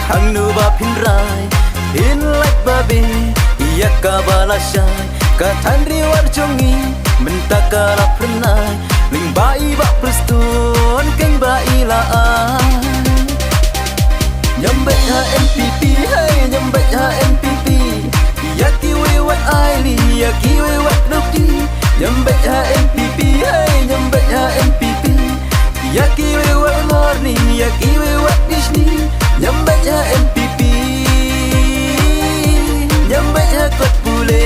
hang nu ba pin rai in like babe ya ka bala shai ka than ri war jongi menta ka la prenai ling bai ba prestun keng bai la nyambe ha MPP hey nyambe ha MPP ya ki we wat ai li ya ki we wat nokti nyambe ha MPP hey nyambe ha MPP ya ki we wat morni ya ki we wat disni nyambe ha MPP nyambe ha kot bule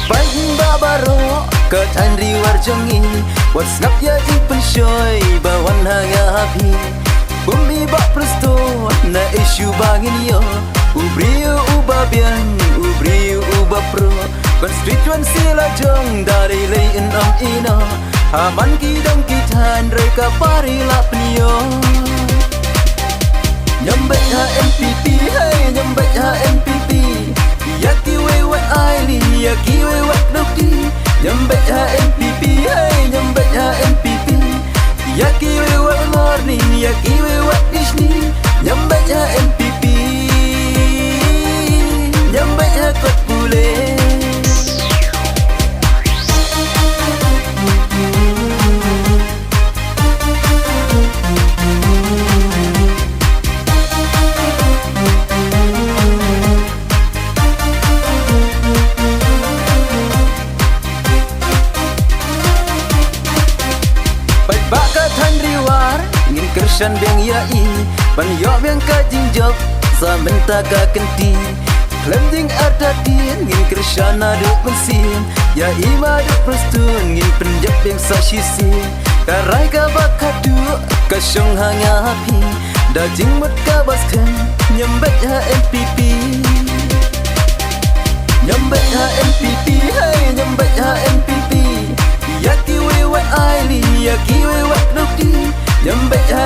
bang babaro ka than ri war jongi wat snap ya jing penshoy bawan ha ya happy bumi ba presto na issue bangin yo ubrio uba bian ubrio uba pro constituency la jong dari lay in ina haman ki dong ki than re ka pari la pnio nyambe ha MPP hey nyambe ha MPP ya ki we wat ai li ya ki we wat nokti nyambe ha MPP hey nyambe ha MPP ya ki we wat morni ya ki we wat disni nyambe ha MPP nyambe ha kot bule Kershan beng yai ban yo beng ka jingjok sa menta ka kenti klending ada din ngin kershan adu pensin ya ima du prestun ngin penjak beng sa shisi karai ka bakadu ka shong hanga happy da jingmut ka baskan nyambet ha MPP nyambet ha MPP hey nyambet ha MPP ya ki we wat ai li ya ki we wat nokti nyambet ha